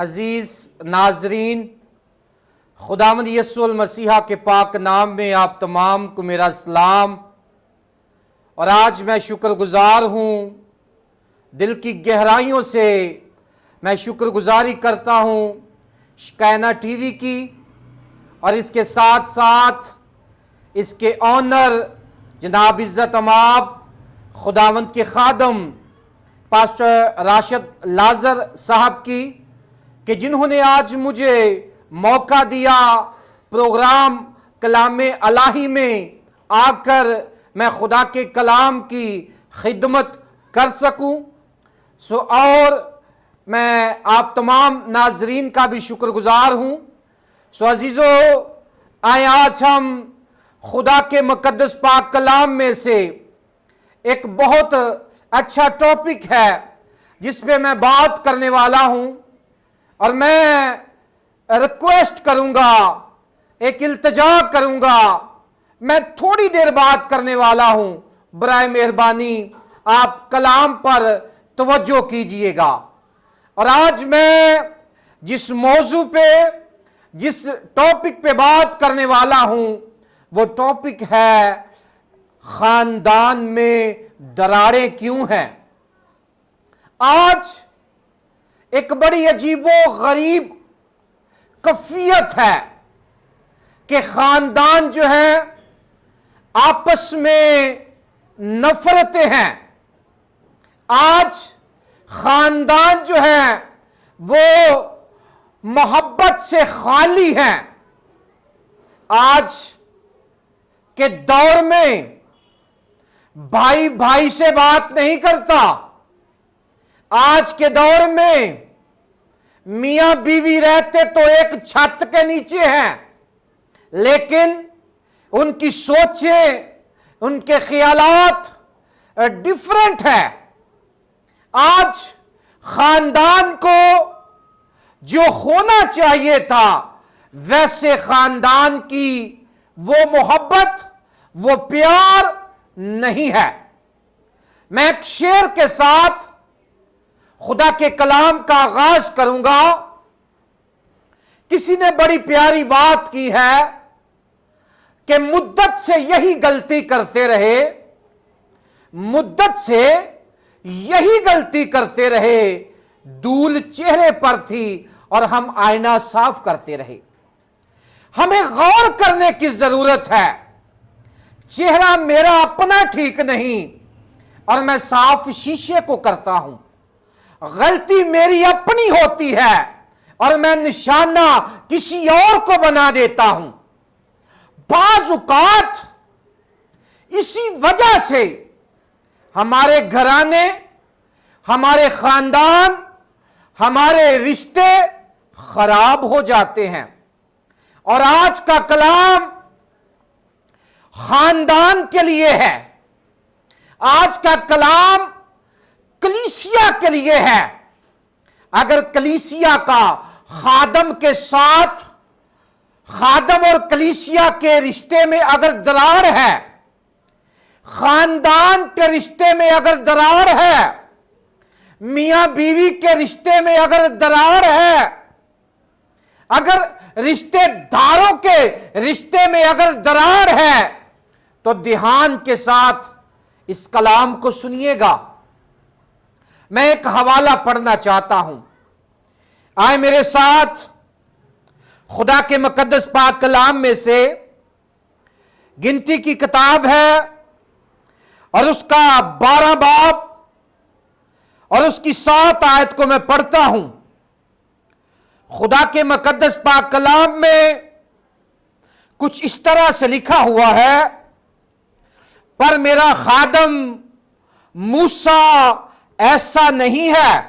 عزیز ناظرین، خداوند یسوع المسیح کے پاک نام میں آپ تمام کو میرا سلام۔ اور آج میں شکر گزار ہوں، دل کی گہرائیوں سے میں شکر گزاری کرتا ہوں شکینہ ٹی وی کی، اور اس کے ساتھ ساتھ اس کے آنر جناب عزت اماب خداوند کے خادم پاسٹر راشد لازر صاحب کی، کہ جنہوں نے آج مجھے موقع دیا پروگرام کلام الہی میں آ کر میں خدا کے کلام کی خدمت کر سکوں۔ اور میں آپ تمام ناظرین کا بھی شکر گزار ہوں۔ عزیزو، آئے آج ہم خدا کے مقدس پاک کلام میں سے ایک بہت اچھا ٹاپک ہے جس پہ میں بات کرنے والا ہوں، اور میں ریکویسٹ کروں گا، ایک التجا کروں گا، میں تھوڑی دیر بات کرنے والا ہوں، برائے مہربانی آپ کلام پر توجہ کیجئے گا۔ اور آج میں جس موضوع پہ، جس ٹاپک پہ بات کرنے والا ہوں، وہ ٹاپک ہے خاندان میں دراڑیں کیوں ہیں۔ آج ایک بڑی عجیب و غریب کیفیت ہے کہ خاندان جو ہے آپس میں نفرتیں ہیں۔ آج خاندان جو ہے وہ محبت سے خالی ہیں۔ آج کے دور میں بھائی بھائی سے بات نہیں کرتا۔ آج کے دور میں میاں بیوی رہتے تو ایک چھت کے نیچے ہیں، لیکن ان کی سوچیں، ان کے خیالات ڈیفرنٹ ہیں۔ آج خاندان کو جو ہونا چاہیے تھا ویسے خاندان کی وہ محبت، وہ پیار نہیں ہے۔ میں ایک شعر کے ساتھ خدا کے کلام کا آغاز کروں گا۔ کسی نے بڑی پیاری بات کی ہے کہ مدت سے یہی غلطی کرتے رہے، مدت سے یہی غلطی کرتے رہے، دھول چہرے پر تھی اور ہم آئینہ صاف کرتے رہے۔ ہمیں غور کرنے کی ضرورت ہے۔ چہرہ میرا اپنا ٹھیک نہیں اور میں صاف شیشے کو کرتا ہوں۔ غلطی میری اپنی ہوتی ہے اور میں نشانہ کسی اور کو بنا دیتا ہوں۔ بعض اوقات اسی وجہ سے ہمارے گھرانے، ہمارے خاندان، ہمارے رشتے خراب ہو جاتے ہیں۔ اور آج کا کلام خاندان کے لیے ہے۔ آج کا کلام کلیسیا کے لیے ہے۔ اگر کلیسیا کا خادم کے ساتھ، خادم اور کلیسیا کے رشتے میں اگر دراڑ ہے، خاندان کے رشتے میں اگر دراڑ ہے، میاں بیوی کے رشتے میں اگر دراڑ ہے، اگر رشتے داروں کے رشتے میں اگر دراڑ ہے، تو دھیان کے ساتھ اس کلام کو سنیے گا۔ میں ایک حوالہ پڑھنا چاہتا ہوں۔ آئے میرے ساتھ خدا کے مقدس پاک کلام میں سے گنتی کی کتاب ہے، اور اس کا 12 باب اور اس کی 7 آیت کو میں پڑھتا ہوں۔ خدا کے مقدس پاک کلام میں کچھ اس طرح سے لکھا ہوا ہے، پر میرا خادم موسیٰ ایسا نہیں ہے،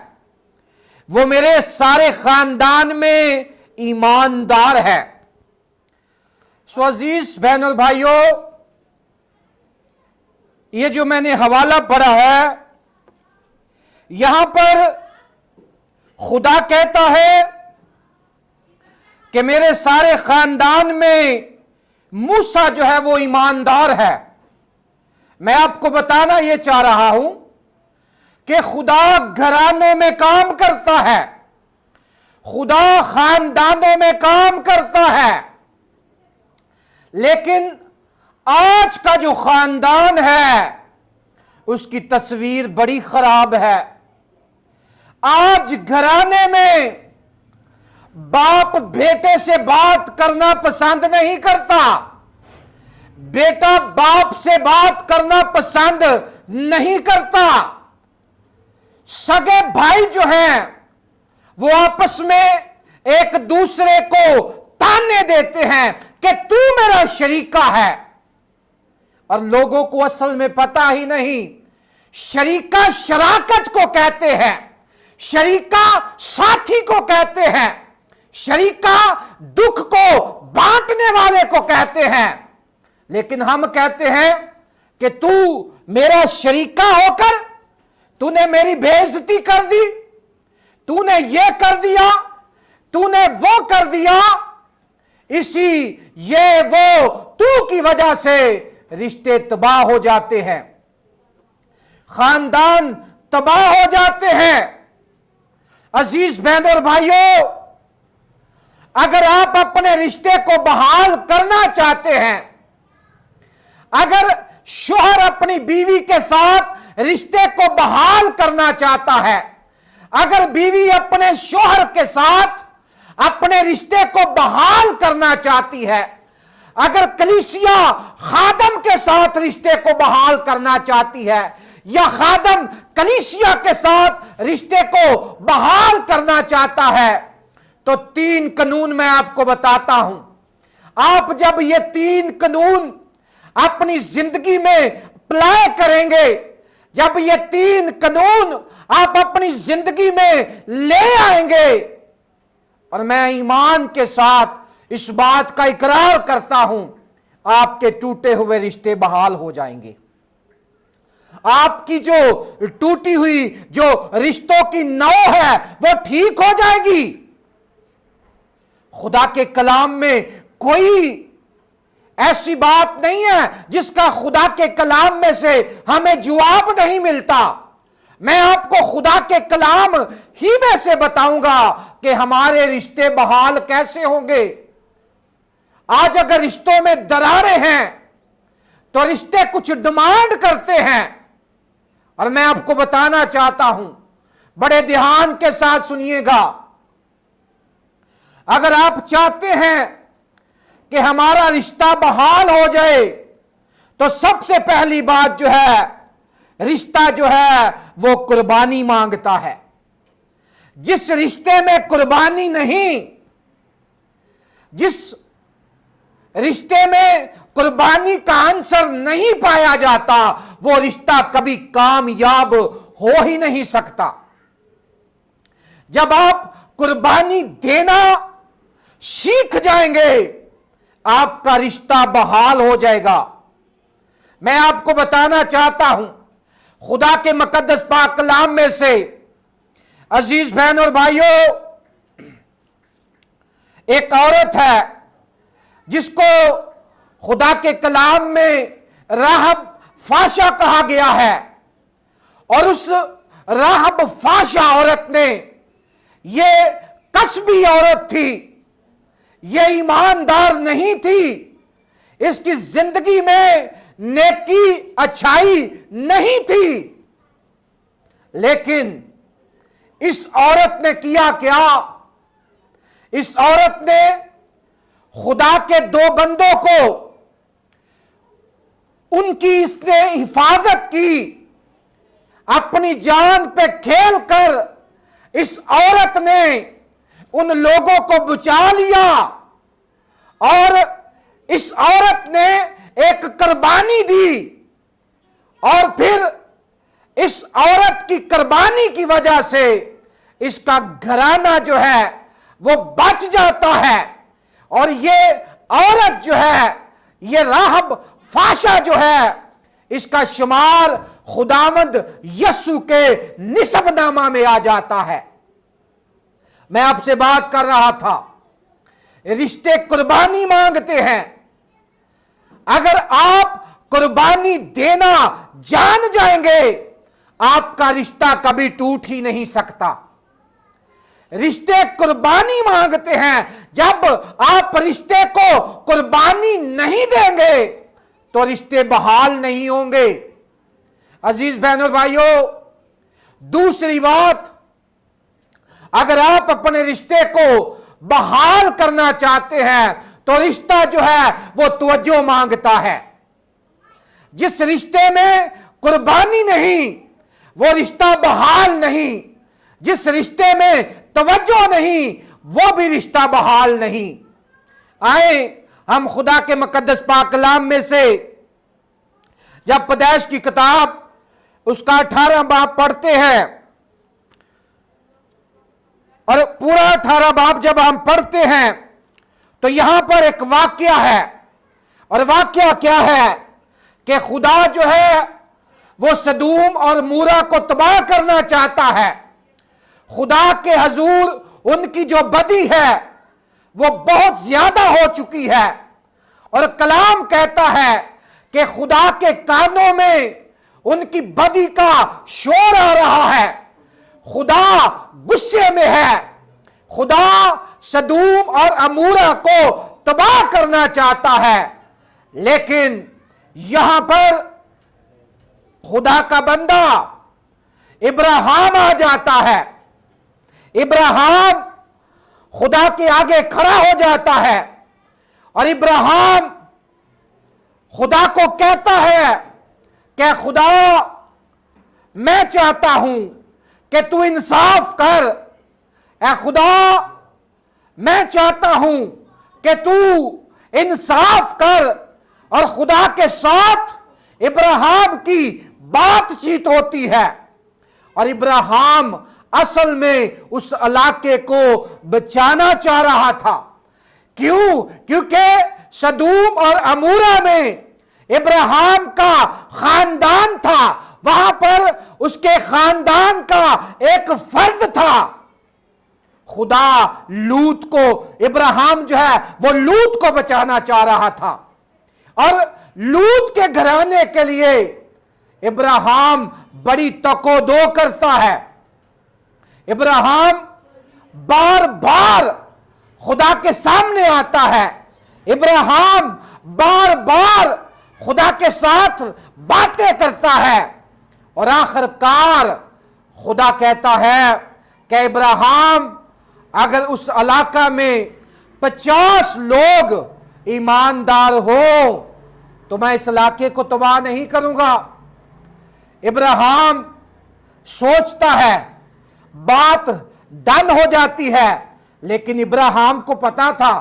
وہ میرے سارے خاندان میں ایماندار ہے۔ عزیز بہن اور بھائیوں، یہ جو میں نے حوالہ پڑھا ہے، یہاں پر خدا کہتا ہے کہ میرے سارے خاندان میں موسیٰ جو ہے وہ ایماندار ہے۔ میں آپ کو بتانا یہ چاہ رہا ہوں کہ خدا گھرانوں میں کام کرتا ہے، خدا خاندانوں میں کام کرتا ہے، لیکن آج کا جو خاندان ہے اس کی تصویر بڑی خراب ہے۔ آج گھرانے میں باپ بیٹے سے بات کرنا پسند نہیں کرتا، بیٹا باپ سے بات کرنا پسند نہیں کرتا، سگے بھائی جو ہیں وہ آپس میں ایک دوسرے کو تانے دیتے ہیں کہ تو میرا شریکہ ہے، اور لوگوں کو اصل میں پتا ہی نہیں شریکہ شراکت کو کہتے ہیں، شریکہ ساتھی کو کہتے ہیں، شریکہ دکھ کو بانٹنے والے کو کہتے ہیں، لیکن ہم کہتے ہیں کہ تو میرا شریکہ ہو کر تو نے میری بے عزتی کر دی، تو نے یہ کر دیا، تو نے وہ کر دیا، اسی یہ وہ تو کی وجہ سے رشتے تباہ ہو جاتے ہیں، خاندان تباہ ہو جاتے ہیں۔ عزیز بہنوں اور بھائیوں، اگر آپ اپنے رشتے کو بحال کرنا چاہتے ہیں، اگر شوہر اپنی بیوی کے ساتھ رشتے کو بحال کرنا چاہتا ہے، اگر بیوی اپنے شوہر کے ساتھ اپنے رشتے کو بحال کرنا چاہتی ہے، اگر کلیسیا خادم کے ساتھ رشتے کو بحال کرنا چاہتی ہے، یا خادم کلیسیا کے ساتھ رشتے کو بحال کرنا چاہتا ہے، تو 3 قانون میں آپ کو بتاتا ہوں۔ آپ جب یہ 3 قانون اپنی زندگی میں اپلائی کریں گے، جب یہ 3 قانون آپ اپنی زندگی میں لے آئیں گے، اور میں ایمان کے ساتھ اس بات کا اقرار کرتا ہوں، آپ کے ٹوٹے ہوئے رشتے بحال ہو جائیں گے، آپ کی جو ٹوٹی ہوئی جو رشتوں کی نو ہے وہ ٹھیک ہو جائے گی۔ خدا کے کلام میں کوئی ایسی بات نہیں ہے جس کا خدا کے کلام میں سے ہمیں جواب نہیں ملتا۔ میں آپ کو خدا کے کلام ہی میں سے بتاؤں گا کہ ہمارے رشتے بحال کیسے ہوں گے۔ آج اگر رشتوں میں دراریں ہیں تو رشتے کچھ ڈیمانڈ کرتے ہیں، اور میں آپ کو بتانا چاہتا ہوں، بڑے دھیان کے ساتھ سنیے گا، اگر آپ چاہتے ہیں کہ ہمارا رشتہ بحال ہو جائے تو سب سے پہلی بات جو ہے، رشتہ جو ہے وہ قربانی مانگتا ہے۔ جس رشتے میں قربانی نہیں، جس رشتے میں قربانی کا عنصر نہیں پایا جاتا، وہ رشتہ کبھی کامیاب ہو ہی نہیں سکتا۔ جب آپ قربانی دینا سیکھ جائیں گے، آپ کا رشتہ بحال ہو جائے گا۔ میں آپ کو بتانا چاہتا ہوں، خدا کے مقدس پاک کلام میں سے، عزیز بہن اور بھائیوں، ایک عورت ہے جس کو خدا کے کلام میں راہب فاشا کہا گیا ہے، اور اس راہب فاشا عورت نے، یہ کسبی عورت تھی، یہ ایماندار نہیں تھی، اس کی زندگی میں نیکی اچھائی نہیں تھی، لیکن اس عورت نے کیا کیا؟ اس عورت نے خدا کے 2 بندوں کو، ان کی اس نے حفاظت کی، اپنی جان پہ کھیل کر اس عورت نے ان لوگوں کو بچا لیا، اور اس عورت نے ایک قربانی دی، اور پھر اس عورت کی قربانی کی وجہ سے اس کا گھرانہ جو ہے وہ بچ جاتا ہے، اور یہ عورت جو ہے، یہ راہب فاشا جو ہے، اس کا شمار خداوند یسوع کے نسب نامہ میں آ جاتا ہے۔ میں آپ سے بات کر رہا تھا، رشتے قربانی مانگتے ہیں۔ اگر آپ قربانی دینا جان جائیں گے، آپ کا رشتہ کبھی ٹوٹ ہی نہیں سکتا۔ رشتے قربانی مانگتے ہیں، جب آپ رشتے کو قربانی نہیں دیں گے تو رشتے بحال نہیں ہوں گے۔ عزیز بہن اور بھائیوں، دوسری بات، اگر آپ اپنے رشتے کو بحال کرنا چاہتے ہیں تو رشتہ جو ہے وہ توجہ مانگتا ہے۔ جس رشتے میں قربانی نہیں وہ رشتہ بحال نہیں، جس رشتے میں توجہ نہیں وہ بھی رشتہ بحال نہیں۔ آئیں ہم خدا کے مقدس پاک کلام میں سے جب پیدائش کی کتاب اس کا 18 باب پڑھتے ہیں، اور پورا 18 باب جب ہم پڑھتے ہیں تو یہاں پر ایک واقعہ ہے، اور واقعہ کیا ہے کہ خدا جو ہے وہ سدوم اور مورا کو تباہ کرنا چاہتا ہے۔ خدا کے حضور ان کی جو بدی ہے وہ بہت زیادہ ہو چکی ہے، اور کلام کہتا ہے کہ خدا کے کانوں میں ان کی بدی کا شور آ رہا ہے۔ خدا غصے میں ہے، خدا سدوم اور عمورہ کو تباہ کرنا چاہتا ہے، لیکن یہاں پر خدا کا بندہ ابراہیم آ جاتا ہے۔ ابراہیم خدا کے آگے کھڑا ہو جاتا ہے، اور ابراہیم خدا کو کہتا ہے کہ خدا، میں چاہتا ہوں کہ تو انصاف کر، اے خدا میں چاہتا ہوں کہ تو انصاف کر۔ اور خدا کے ساتھ ابراہیم کی بات چیت ہوتی ہے، اور ابراہیم اصل میں اس علاقے کو بچانا چاہ رہا تھا۔ کیوں؟ کیونکہ سدوم اور عمورہ میں ابراہیم کا خاندان تھا، وہاں پر اس کے خاندان کا ایک فرد تھا۔ خدا لوط کو، ابراہیم جو ہے وہ لوط کو بچانا چاہ رہا تھا، اور لوط کے گھرانے کے لیے ابراہیم بڑی تکو-دو کرتا ہے۔ ابراہیم بار بار خدا کے سامنے آتا ہے، ابراہیم بار بار خدا کے ساتھ باتیں کرتا ہے، اور آخر کار خدا کہتا ہے کہ ابراہیم، اگر اس علاقہ میں 50 لوگ ایماندار ہو تو میں اس علاقے کو تباہ نہیں کروں گا۔ ابراہیم سوچتا ہے، بات ڈن ہو جاتی ہے، لیکن ابراہیم کو پتا تھا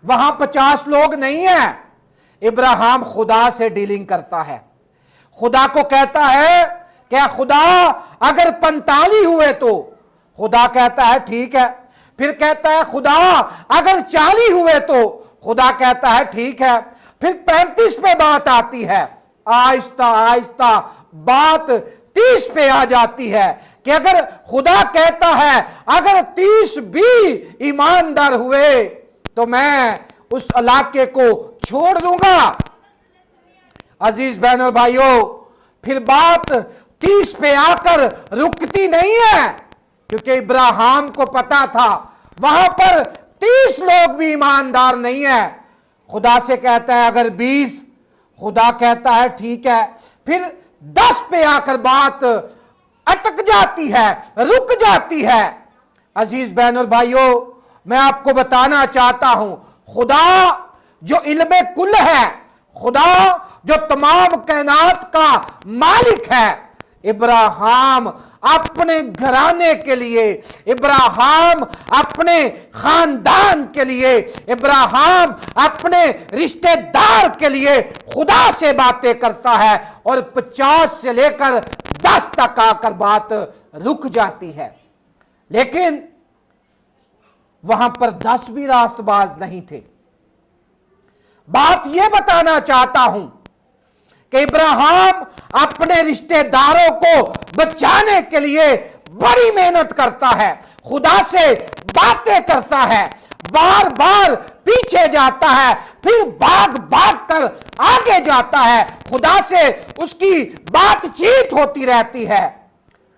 وہاں 50 لوگ نہیں ہیں۔ ابراہیم خدا سے ڈیلنگ کرتا ہے، خدا کو کہتا ہے کہ خدا اگر 45 ہوئے تو، خدا کہتا ہے ٹھیک ہے۔ پھر کہتا ہے خدا اگر 40 ہوئے تو، خدا کہتا ہے ٹھیک ہے۔ پھر 35 پہ بات آتی ہے، آہستہ آہستہ بات 30 پہ آ جاتی ہے کہ اگر خدا کہتا ہے اگر 30 بھی ایماندار ہوئے تو میں اس علاقے کو چھوڑ دوں گا۔ عزیز بہنوں اور بھائیوں، پھر بات 30 پہ آ کر رکتی نہیں ہے، کیونکہ ابراہیم کو پتا تھا وہاں پر 30 لوگ بھی ایماندار نہیں ہیں۔ خدا سے کہتا ہے اگر 20، خدا کہتا ہے ٹھیک ہے۔ پھر 10 پہ آ کر بات اٹک جاتی ہے، رک جاتی ہے۔ عزیز بہن اور بھائیوں، میں آپ کو بتانا چاہتا ہوں، خدا جو علم کل ہے، خدا جو تمام کائنات کا مالک ہے، ابراہیم اپنے گھرانے کے لیے، ابراہیم اپنے خاندان کے لیے، ابراہیم اپنے رشتہ دار کے لیے خدا سے باتیں کرتا ہے، اور 50 سے لے کر 10 تک آ کر بات رک جاتی ہے۔ لیکن وہاں پر 10 بھی راست باز نہیں تھے۔ بات یہ بتانا چاہتا ہوں کہ ابراہیم اپنے رشتہ داروں کو بچانے کے لیے بڑی محنت کرتا ہے، خدا سے باتیں کرتا ہے، بار بار پیچھے جاتا ہے، پھر بھاگ بھاگ کر آگے جاتا ہے، خدا سے اس کی بات چیت ہوتی رہتی ہے۔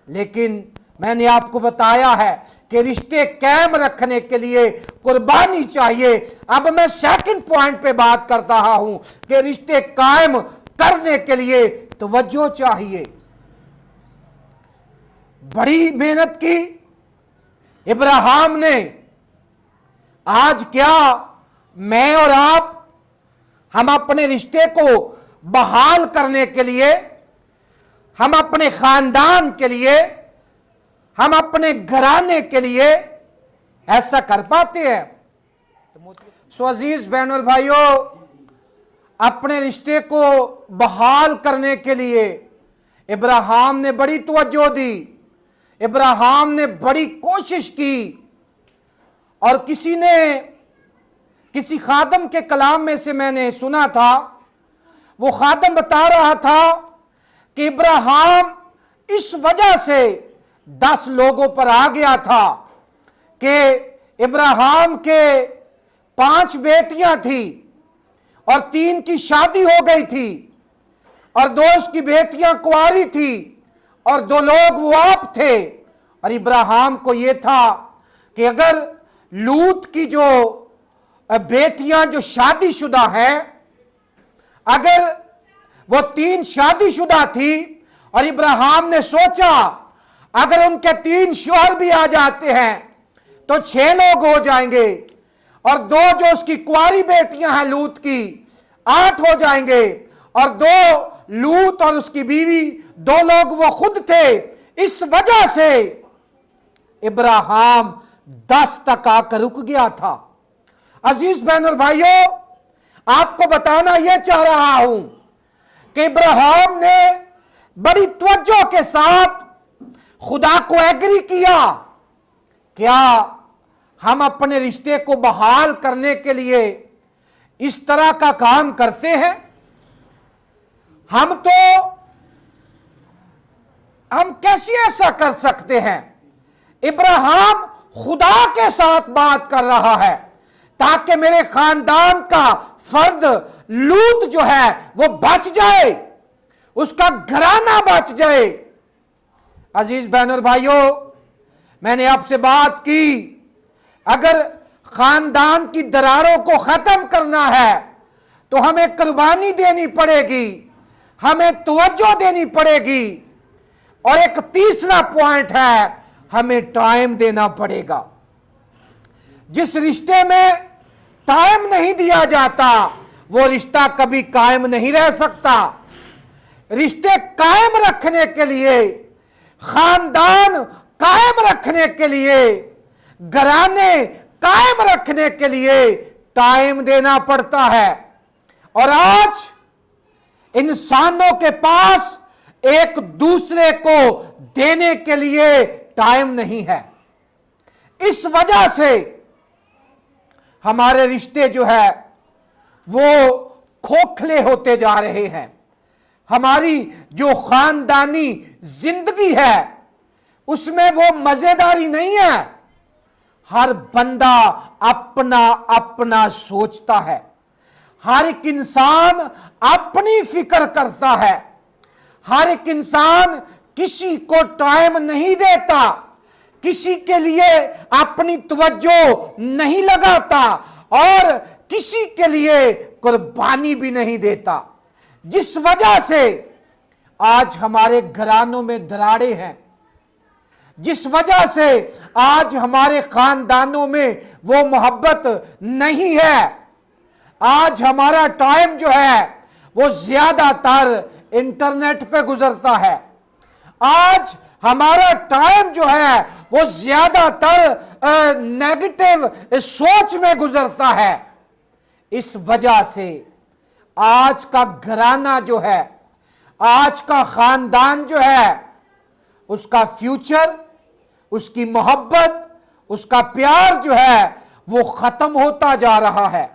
لیکن मैंने आपको बताया है कि रिश्ते कायम रखने के लिए कुर्बानी चाहिए। अब मैं सेकंड पॉइंट पे बात कर रहा हूं कि रिश्ते कायम करने के लिए तवज्जो चाहिए। बड़ी मेहनत की इब्राहिम ने। आज क्या मैं और आप हम अपने रिश्ते को बहाल करने के लिए, हम अपने खानदान के लिए, हम अपने घराने के लिए ऐसा कर पाते हैं? सो अजीज बहनों और भाइयों, अपने रिश्ते को बहाल करने के लिए इब्राहिम ने बड़ी तवज्जो दी, इब्राहिम ने बड़ी कोशिश की। और किसी खादम के कलाम में से मैंने सुना था, वो खादम बता रहा था कि इब्राहिम इस वजह से 10 लोगों पर आ गया था कि इब्राहिम के 5 बेटियां थी और 3 की शादी हो गई थी और 2 उसकी बेटियां कुंवारी थी और 2 लोग वो आप थे। और इब्राहिम को ये था कि अगर लूत की जो बेटियां जो शादीशुदा हैं, अगर वो 3 शादीशुदा थी और इब्राहिम ने सोचा अगर उनके 3 शौहर भी आ जाते हैं तो 6 लोग हो जाएंगे और 2 जो उसकी कुंवारी बेटियां हैं लूत की 8 हो जाएंगे और 2 लूत और उसकी बीवी 2 लोग वो खुद थे। इस वजह से इब्राहिम 10 तक आकर रुक गया था। अजीज बहन और भाइयों, आपको बताना यह चाह रहा हूं कि इब्राहिम ने बड़ी तवज्जो के साथ खुदा को एग्री किया। क्या हम अपने रिश्ते को बहाल करने के लिए इस तरह का काम करते हैं? हम कैसे ऐसा कर सकते हैं? इब्राहिम खुदा के साथ बात कर रहा है ताकि मेरे खानदान का फर्द लूत जो है वो बच जाए, उसका घराना बच जाए। अजीज बहनों और भाइयों, मैंने आपसे बात की, अगर खानदान की दरारों को खत्म करना है तो हमें कुर्बानी देनी पड़ेगी, हमें तवज्जो देनी पड़ेगी। और एक तीसरा पॉइंट है, हमें टाइम देना पड़ेगा। जिस रिश्ते में टाइम नहीं दिया जाता वो रिश्ता कभी कायम नहीं रह सकता। रिश्ते कायम रखने के लिए, खानदान कायम रखने के लिए, घराने कायम रखने के लिए टाइम देना पड़ता है। और आज इंसानों के पास एक दूसरे को देने के लिए टाइम नहीं है। इस वजह से हमारे रिश्ते जो है वो खोखले होते जा रहे हैं। हमारी जो खानदानी जिंदगी है उसमें वो मजेदारी नहीं है। हर बंदा अपना अपना सोचता है, हर एक इंसान अपनी फिक्र करता है, हर एक इंसान किसी को टाइम नहीं देता, किसी के लिए अपनी तवज्जो नहीं लगाता और किसी के लिए कुर्बानी भी नहीं देता। जिस वजह से आज हमारे घरानों में दरारें हैं, जिस वजह से आज हमारे खानदानों में वो मोहब्बत नहीं है। आज हमारा टाइम जो है वो ज्यादातर इंटरनेट पे गुजरता है। आज हमारा टाइम जो है वो ज्यादातर नेगेटिव सोच में गुजरता है। इस वजह से आज का घराना जो है, आज का खानदान जो है, उसका फ्यूचर, उसकी मोहब्बत, उसका प्यार जो है वो खत्म होता जा रहा है।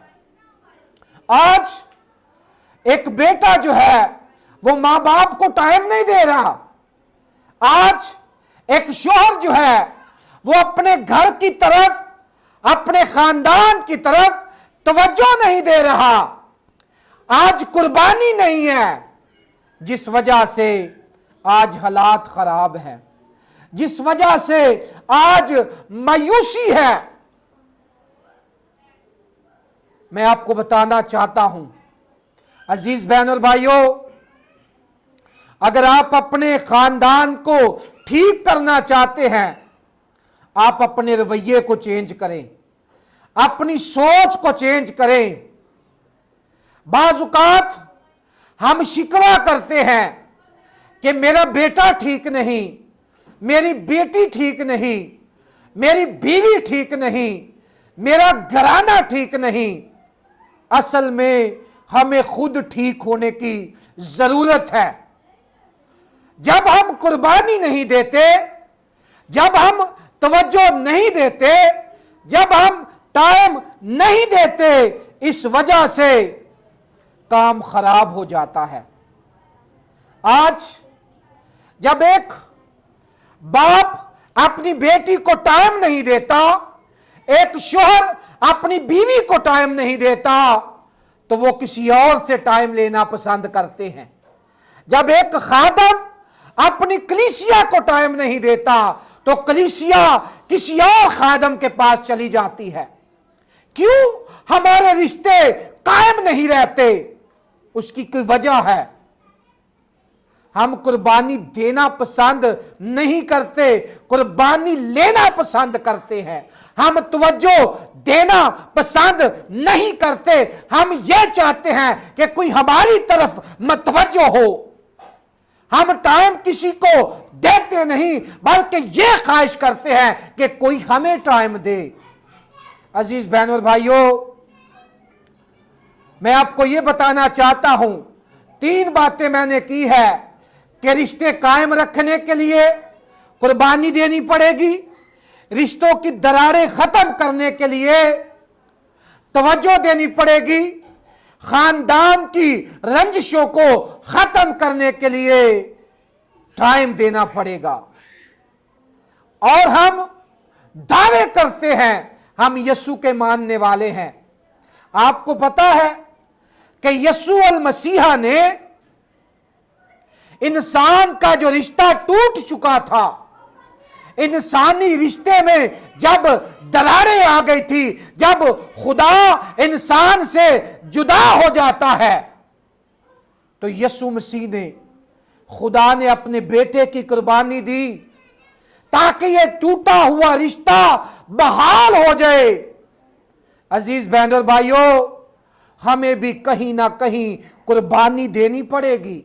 आज एक बेटा जो है वो मां बाप को टाइम नहीं दे रहा। आज एक शौहर जो है वो अपने घर की तरफ, अपने खानदान की तरफ तवज्जो नहीं दे रहा। आज कुर्बानी नहीं है, जिस वजह से आज हालात खराब हैं, जिस वजह से आज मायूसी है, मैं आपको बताना चाहता हूं अजीज बहन और भाइयों, अगर आप अपने खानदान को ठीक करना चाहते हैं, आप अपने रवैये को चेंज करें, अपनी सोच को चेंज करें। बाज़-औक़ात हम शिकवा करते हैं कि मेरा बेटा ठीक नहीं, मेरी बेटी ठीक नहीं, मेरी बीवी ठीक नहीं, मेरा घराना ठीक नहीं। असल में हमें खुद ठीक होने की जरूरत है। जब हम कुर्बानी नहीं देते, जब हम तवज्जो नहीं देते, जब हम टाइम नहीं देते, इस वजह से काम खराब हो जाता है। आज जब एक बाप अपनी बेटी को टाइम नहीं देता, एक शौहर अपनी बीवी को टाइम नहीं देता, तो वो किसी और से टाइम लेना पसंद करते हैं। जब एक खादम अपनी कलीसिया को टाइम नहीं देता, तो कलीसिया किसी और खादम के पास चली जाती है। क्यों हमारे रिश्ते कायम नहीं रहते? उसकी कोई वजह है। हम कुर्बानी देना पसंद नहीं करते, कुर्बानी लेना पसंद करते हैं। हम तवज्जो देना पसंद नहीं करते, हम ये चाहते हैं कि कोई हमारी तरफ मतवज्जो हो। हम टाइम किसी को देते नहीं, बल्कि ये ख्वाहिश करते हैं कि कोई हमें टाइम दे। अजीज बहनों और भाइयों, मैं आपको ये बताना चाहता हूं, 3 बातें मैंने की है कि रिश्ते कायम रखने के लिए कुर्बानी देनी पड़ेगी, रिश्तों की दरारें खत्म करने के लिए तवज्जो देनी पड़ेगी, खानदान की रंजिशों को खत्म करने के लिए टाइम देना पड़ेगा। और हम दावे करते हैं हम यीशु के मानने वाले हैं। आपको पता है कि यीशु अल मसीहा ने इंसान का जो रिश्ता टूट चुका था, इंसानी रिश्ते में जब दरारें आ गई थी, जब खुदा इंसान से जुदा हो जाता है, तो यीशु मसीह ने, खुदा ने अपने बेटे की कुर्बानी दी ताकि ये टूटा हुआ रिश्ता बहाल हो जाए। अजीज बहनों और भाइयों, हमें भी कहीं ना कहीं कुर्बानी देनी पड़ेगी।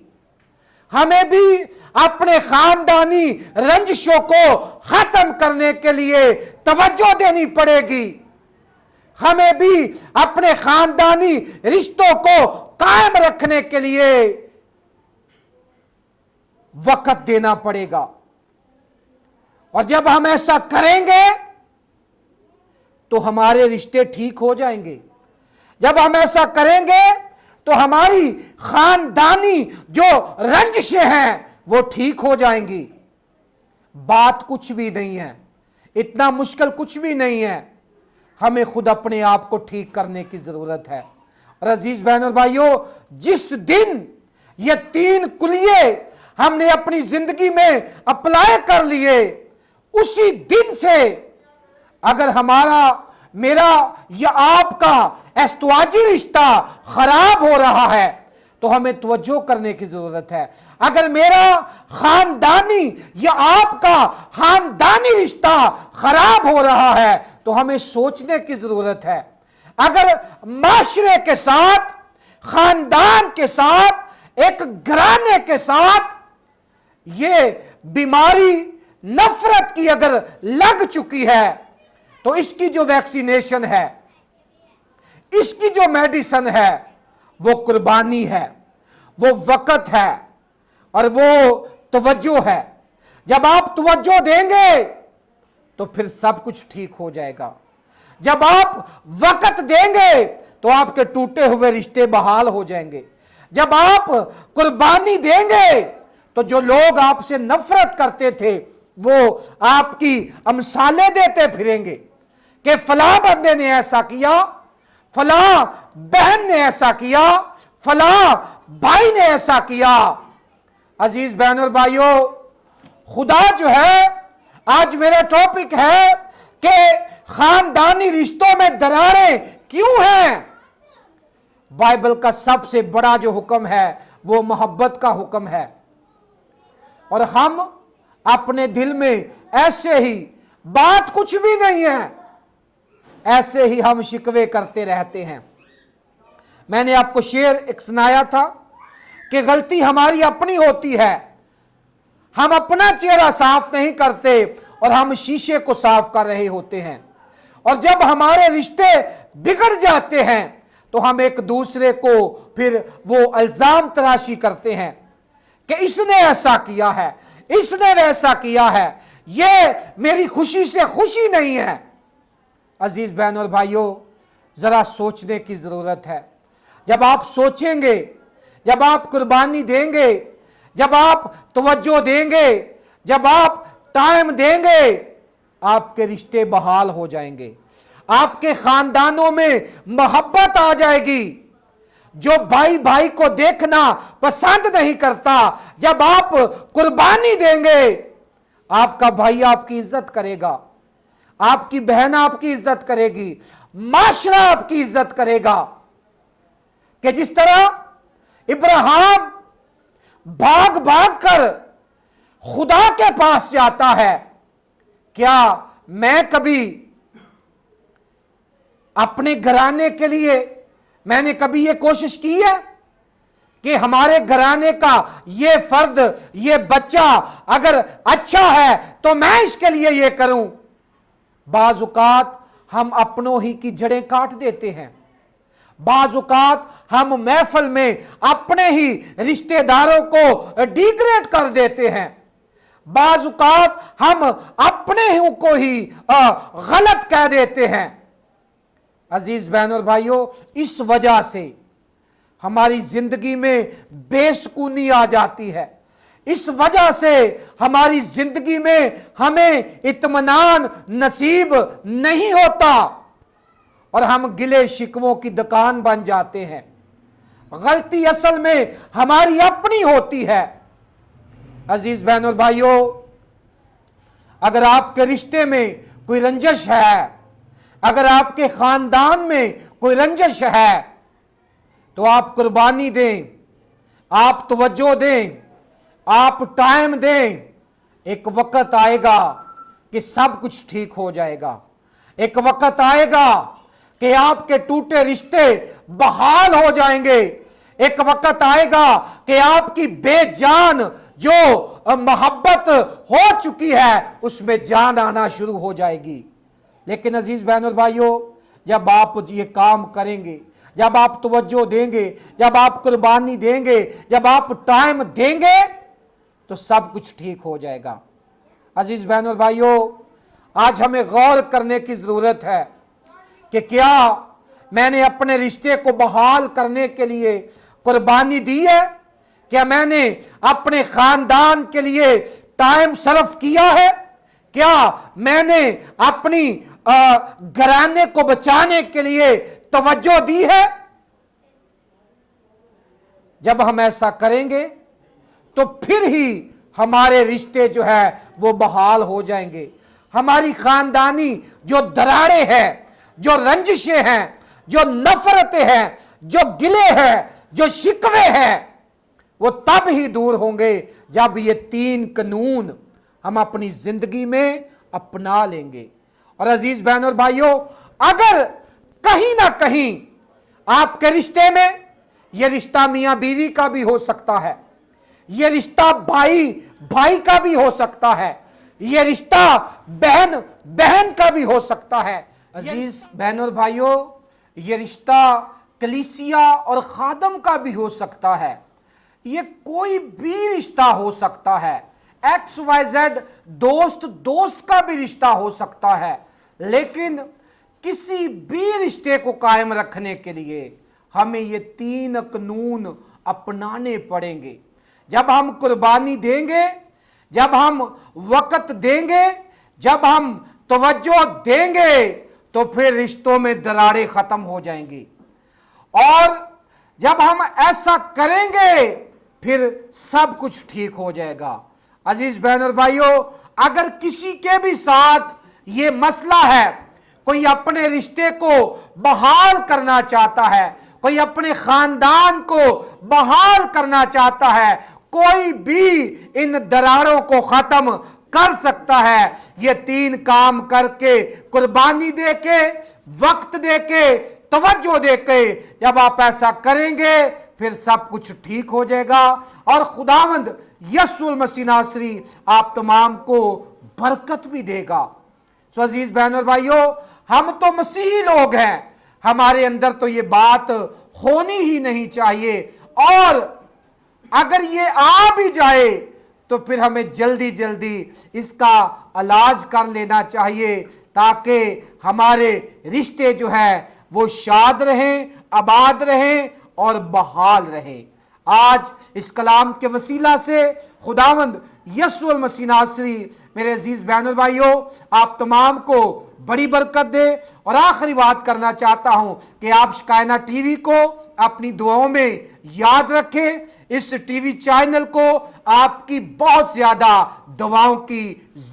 हमें भी अपने खानदानी रंजिशों को खत्म करने के लिए तवज्जो देनी पड़ेगी। हमें भी अपने खानदानी रिश्तों को कायम रखने के लिए वक्त देना पड़ेगा। और जब हम ऐसा करेंगे तो हमारे रिश्ते ठीक हो जाएंगे। जब हम ऐसा करेंगे तो हमारी खानदानी जो रंजिशें हैं वो ठीक हो जाएंगी। बात कुछ भी नहीं है, इतना मुश्किल कुछ भी नहीं है। हमें खुद अपने आप को ठीक करने की जरूरत है। और अजीज बहनों और भाइयों, जिस दिन ये 3 कुलिये हमने अपनी जिंदगी में अप्लाई कर लिए, उसी दिन से अगर हमारा, मेरा या आपका एस्तवाजी रिश्ता खराब हो रहा है तो हमें तवज्जो करने की जरूरत है। अगर मेरा खानदानी या आपका खानदानी रिश्ता खराब हो रहा है तो हमें सोचने की जरूरत है। अगर माशरे के साथ, खानदान के साथ, एक घराने के साथ ये बीमारी नफरत की अगर लग चुकी है तो इसकी जो वैक्सीनेशन है, इसकी जो मेडिसिन है, वो कुर्बानी है, वो वक़्त है और वो तवज्जो है। जब आप तवज्जो देंगे तो फिर सब कुछ ठीक हो जाएगा। जब आप वक़्त देंगे तो आपके टूटे हुए रिश्ते बहाल हो जाएंगे। जब आप कुर्बानी देंगे तो जो लोग आपसे नफरत करते थे वो आपकी अमसाले देते फिरेंगे कि फला बंदे ने ऐसा किया, फला बहन ने ऐसा किया, फला भाई ने ऐसा किया। अजीज बहनों और भाइयों, खुदा जो है आज मेरा टॉपिक है कि खानदानी रिश्तों में दरारें क्यों हैं। बाइबल का सबसे बड़ा जो हुक्म है वो मोहब्बत का हुक्म है, और हम अपने दिल में ऐसे ही, बात कुछ भी नहीं है, ऐसे ही हम शिकवे करते रहते हैं। मैंने आपको शेर एक सुनाया था कि गलती हमारी अपनी होती है, हम अपना चेहरा साफ नहीं करते और हम शीशे को साफ कर रहे होते हैं, और जब हमारे रिश्ते बिगड़ जाते हैं तो हम एक दूसरे को फिर वो इल्जाम तराशी करते हैं कि इसने ऐसा किया है, इसने वैसा किया है, ये मेरी खुशी से खुशी नहीं है। अजीज बहन और भाइयों, जरा सोचने की जरूरत है। जब आप सोचेंगे, जब आप कुर्बानी देंगे, जब आप तवज्जो देंगे, जब आप टाइम देंगे, आपके रिश्ते बहाल हो जाएंगे, आपके खानदानों में मोहब्बत आ जाएगी। जो भाई भाई को देखना पसंद नहीं करता, जब आप कुर्बानी देंगे, आपका भाई आपकी इज्जत करेगा, आपकी बहन आपकी इज्जत करेगी, माशरा आपकी इज्जत करेगा। कि जिस तरह इब्राहिम भाग भाग कर खुदा के पास जाता है, क्या मैं कभी अपने घराने के लिए, मैंने कभी ये कोशिश की है कि हमारे घराने का ये फर्द, ये बच्चा अगर अच्छा है तो मैं इसके लिए ये करूं। बाजुकात हम अपनों ही की जड़ें काट देते हैं, बाजुकात हम महफिल में अपने ही रिश्तेदारों को डिग्रेड कर देते हैं, बाजुकात हम अपने ही को ही गलत कह देते हैं। अजीज बहनों और भाइयों, इस वजह से हमारी जिंदगी में बेसुकूनी आ जाती है, इस वजह से हमारी जिंदगी में हमें इत्मीनान नसीब नहीं होता और हम गिले शिकवों की दुकान बन जाते हैं। गलती असल में हमारी अपनी होती है। अजीज बहनों और भाइयों, अगर आपके रिश्ते में कोई रंजिश है, अगर आपके खानदान में कोई रंजिश है, तो आप कुर्बानी दें, आप तवज्जो दें, आप टाइम दें। एक वक्त आएगा कि सब कुछ ठीक हो जाएगा, एक वक्त आएगा कि आपके टूटे रिश्ते बहाल हो जाएंगे, एक वक्त आएगा कि आपकी बेजान जो मोहब्बत हो चुकी है उसमें जान आना शुरू हो जाएगी। लेकिन अजीज बहनों और भाइयों, जब आप ये काम करेंगे, जब आप तवज्जो देंगे, जब आप कुर्बानी देंगे, जब आप टाइम देंगे, तो सब कुछ ठीक हो जाएगा। अजीज बहनों और भाइयों, आज हमें गौर करने की जरूरत है कि क्या मैंने अपने रिश्ते को बहाल करने के लिए कुर्बानी दी है? क्या मैंने अपने खानदान के लिए टाइम सर्फ किया है? क्या मैंने अपनी घराने को बचाने के लिए तवज्जो दी है? जब हम ऐसा करेंगे तो फिर ही हमारे रिश्ते जो है वो बहाल हो जाएंगे। हमारी खानदानी जो दरारें हैं, जो रंजिशें हैं, जो नफरतें हैं, जो गिले हैं, जो शिकवे हैं, वो तब ही दूर होंगे जब ये 3 कानून हम अपनी जिंदगी में अपना लेंगे। और अजीज बहनों और भाइयों, अगर कहीं ना कहीं आपके रिश्ते में, यह रिश्ता मियां बीवी का भी हो सकता है, यह रिश्ता भाई भाई का भी हो सकता है, यह रिश्ता बहन बहन का भी हो सकता है। अजीज बहनों और भाइयों, यह रिश्ता कलीसिया और खादम का भी हो सकता है, ये कोई भी रिश्ता हो सकता है, XYZ दोस्त दोस्त का भी रिश्ता हो सकता है। लेकिन किसी भी रिश्ते को कायम रखने के लिए हमें ये 3 कानून अपनाने पड़ेंगे। जब हम कुर्बानी देंगे, जब हम वक्त देंगे, जब हम तवज्जो देंगे, तो फिर रिश्तों में दरारें खत्म हो जाएंगी। और जब हम ऐसा करेंगे फिर सब कुछ ठीक हो जाएगा। अजीज बहन और भाइयों, اگر کسی کے بھی ساتھ یہ مسئلہ ہے، کوئی اپنے رشتے کو بحال کرنا چاہتا ہے، کوئی اپنے خاندان کو بحال کرنا چاہتا ہے، کوئی بھی ان دراڑوں کو ختم کر سکتا ہے، یہ 3 کام کر کے، قربانی دے کے، وقت دے کے، توجہ دے کے، جب آپ ایسا کریں گے پھر سب کچھ ٹھیک ہو جائے گا، اور خداوند یسوع المسیح ناصری آپ تمام کو برکت بھی دے گا۔ سو عزیز بہن اور بھائیوں، ہم تو مسیحی لوگ ہیں، ہمارے اندر تو یہ بات ہونی ہی نہیں چاہیے، اور اگر یہ آ بھی جائے تو پھر ہمیں جلدی جلدی اس کا علاج کر لینا چاہیے، تاکہ ہمارے رشتے جو ہے وہ شاد رہیں، آباد رہیں اور بحال رہیں۔ آج اس کلام کے وسیلہ سے خداوند یسوع المسیح ناصری میرے عزیز بہن اور بھائیوں آپ تمام کو بڑی برکت دے، اور آخری بات کرنا چاہتا ہوں کہ آپ شکائنا ٹی وی کو اپنی دعاؤں میں یاد رکھیں۔ اس ٹی وی چینل کو آپ کی بہت زیادہ دعاؤں کی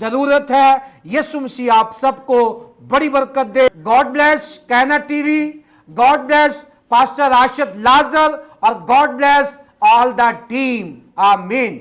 ضرورت ہے۔ یسوع مسیح آپ سب کو بڑی برکت دے۔ God bless Shekinah TV, God bless pastor Rashid Lazar, اور God bless all the team. آمین۔